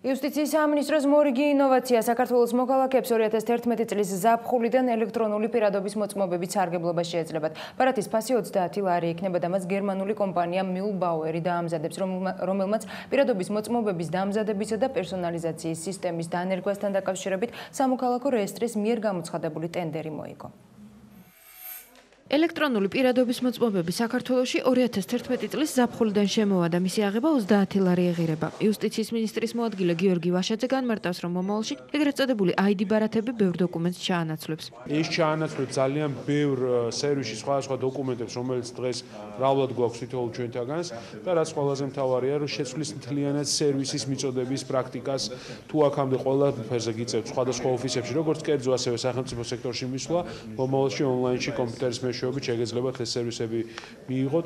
იუსტიციის სამინისტროს მორიგი ინოვაცია საქართველოს მოქალაქეებს 2011 წლის ზაფხულიდან ელექტრონული პირადობის მოწმობებით სარგებლობა შეეძლებათ. ბარათის ფასი 30 ლარი იქნება და მას გერმანული კომპანია Mühlbauer დაამზადებს, რომელმაც პირადობის მოწმობების დამზადებისა და პერსონალიზაციის სისტემის დანერგვასთან დაკავშირებით სამოქალაქო რეესტრის მიერ გამოცხადებული ტენდერი მოიგო. ელექტრონული პირადობის მოწმობები საქართველოში 2011 წლის ზაფხულიდან შემოვა და მისი აღება 30 ლარი ეღირება. იუსტიციის მინისტრის მოადგილე გიორგი ვაშაძე განმარტავს, რომ მომავალში ეგრეთ წოდებული ID ბარათები ბევრ დოკუმენტს ჩაანაცვლებს. ის ჩაანაცვლებს ძალიან ბევრ სერვისში სხვადასხვა დოკუმენტებს, რომელიც დღეს მრავლად გვაქვს თითოეულ ჩვენთაგანს და რაც ყველაზე მთავარია, რომ შეცვლის მთლიანად სერვისის მიწოდების პრაქტიკას თუ აქამდე ყველა ფერზე გიწევთ სხვადასხვა ოფისებში, როგორც კერძო, ასევე სახელმწიფო სექტორში მისვლა, მომავალში ონლაინში კომპიუტერის მეშვეობით შეგეძლებათ ეს სერვისები მიიღოთ.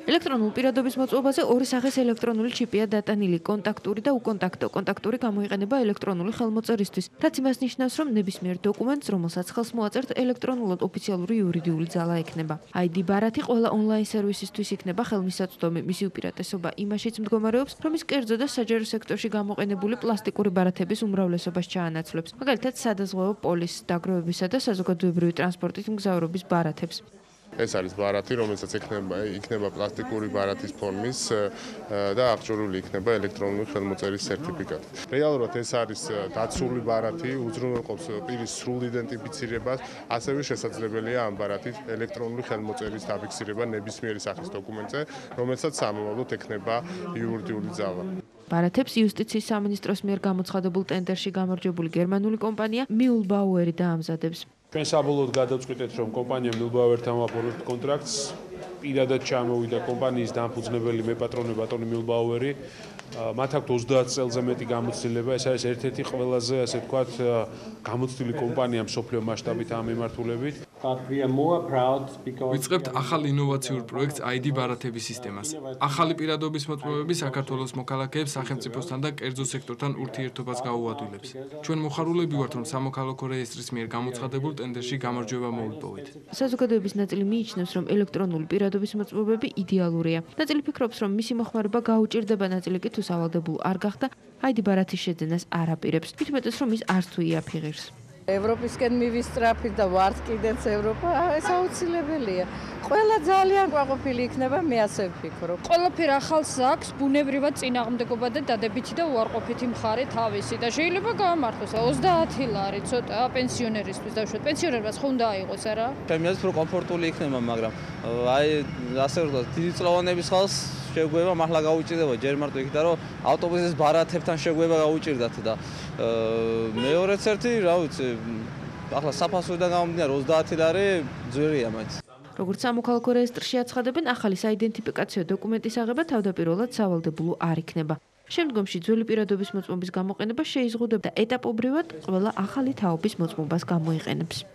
ელექტრონულ პირადობის მოწმობაზე ორი სახის ელექტრონული ჩიპია დატანილი, კონტაქტური და უკონტაქტო. კონტაქტური გამოიყენება ელექტრონული ხელმოწერისთვის, რაც იმას ნიშნავს, რომ ნებისმიერ დოკუმენტს, რომელსაც ხელს მოაწერთ, ელექტრონულად ოფიციალური იურიდიული ძალა ექნება. ID ბარათი ყველა ონლაინ სერვისისთვის იქნება ხელმისაწვდომი. მისი უპირატესობა იმაშიც მდგომარეობს, რომ ის კერძო და საჯარო სექტორში გამოყენებული პლასტიკური ბარათების უმრავლესობას ჩაანაცვლებს, მაგალითად სადაზღვევო პოლის, დაგროვებისა და საზოგადოებრივი ტრანსპორტით მგზავრობის ბარათებს. ეს არის ბარათი, რომელსაც იქნება პლასტიკური ბარათის ფორმის და აღჭურვილი იქნება ელექტრონული ხელმოწერის სერტიფიკატი. რეალურად ეს არის დაცული ბარათი, უზრუნველყოფს პირის სრულ იდენტიფიცირებას, ასევე შესაძლებელია ამ ბარათით ელექტრონული ხელმოწერის დაფიქსირება ნებისმიერი სახის დოკუმენტზე, რომელსაც სამომავლოდ ექნება იურიდიული ძალა. ბარათებს იუსტიციის სამინისტროს მიერ გამოცხადებულ ტენდერში გამარჯვებული გერმანული კომპანია Mühlbauer დაამზადებს. ჩვენ საბოლოოდ გადავწყვიტეთ, რომ კომპანია Mühlbauer-თან ვაფორმებთ კონტრაქტს. პირადად ჩამოვიდა კომპანიის დამფუძნებელი მეპატრონე ბატონი Mühlbauer. მათ აქვთ 30 წელზე მეტი გამოცდილება. ეს არის ერთ-ერთი ყველაზე, ასე ვთქვათ, გამოცდილი კომპანია მსოფლიო მასშტაბით ამ მიმართულებით. ვიწყებთ ახალ ინოვაციურ პროექტს ID ბარათების სისტემას. ახალი პირადობის მოწმობები საქართველოს მოქალაქეებს სახელმწიფოსთან და კერძო სექტორთან ურთიერთობას გაუადვილებს. ჩვენ მოხარულები ვართ, რომ სამოქალაქო რეესტრის მიერ გამოცხადებულ ტენდერში გამარჯვება მოვიპოვეთ. საზოგადოების ნაწილი მიიჩნევს, რომ ელექტრონული პირადობის მოწმობები იდეალურია. ნაწილი ფიქრობს, რომ მისი მოხმარება გაუჭირდება, ნაწილი კი თუ სავალდებულ არ გახდა, ID ბარათის შეძენას არ აპირებს. მithumetes, რომ ის არც თუ იაფიღირს. ევროპისკენ მივისწრაფით და ვართ კიდეც ევროპა, ეს აუცილებელია. ყველა ძალიან ყვაყოფილი იქნება, მე ასე ვფიქრობ. ყველაფერ ახალს აქვს, ბუნებრივად წინააღმდეგობა და დადებითი და უარყოფითი მხარე თავისი და შეიძლება გაამართლოს 30 ლარი ცოტა პენსიონერისთვის დავუშვათ. პენსიონერებს ხო უნდა აიღოს არა? ჩემი აზრით რომ კომფორტული იქნება, მაგრამ აი ასე ვთქვათ, დიდი წლოვანების ხალხს შეგვება მართლა გაუჭირდება ჯერ მარტო იქ და რომ ავტობუსის ბარათებთან შეგვება გაუჭირდათ და მეორეც ერთი, რა ვიცი, ახლა საფასურიდან გამომდინარე 30 ლარი ძვირია მაინც. როგორც სამოქალაქო რეესტრში აცხადებენ, ახალი საიდენტიფიკაციო დოკუმენტის აღება თავდაპირველად სავალდებულო არ იქნება. შემდგომში ძველი პირადობის მოწმობის გამოყენება შეიზღუდება და ეტაპობრივად ყველა ახალი თაობის მოწმობას გამოიყენებს.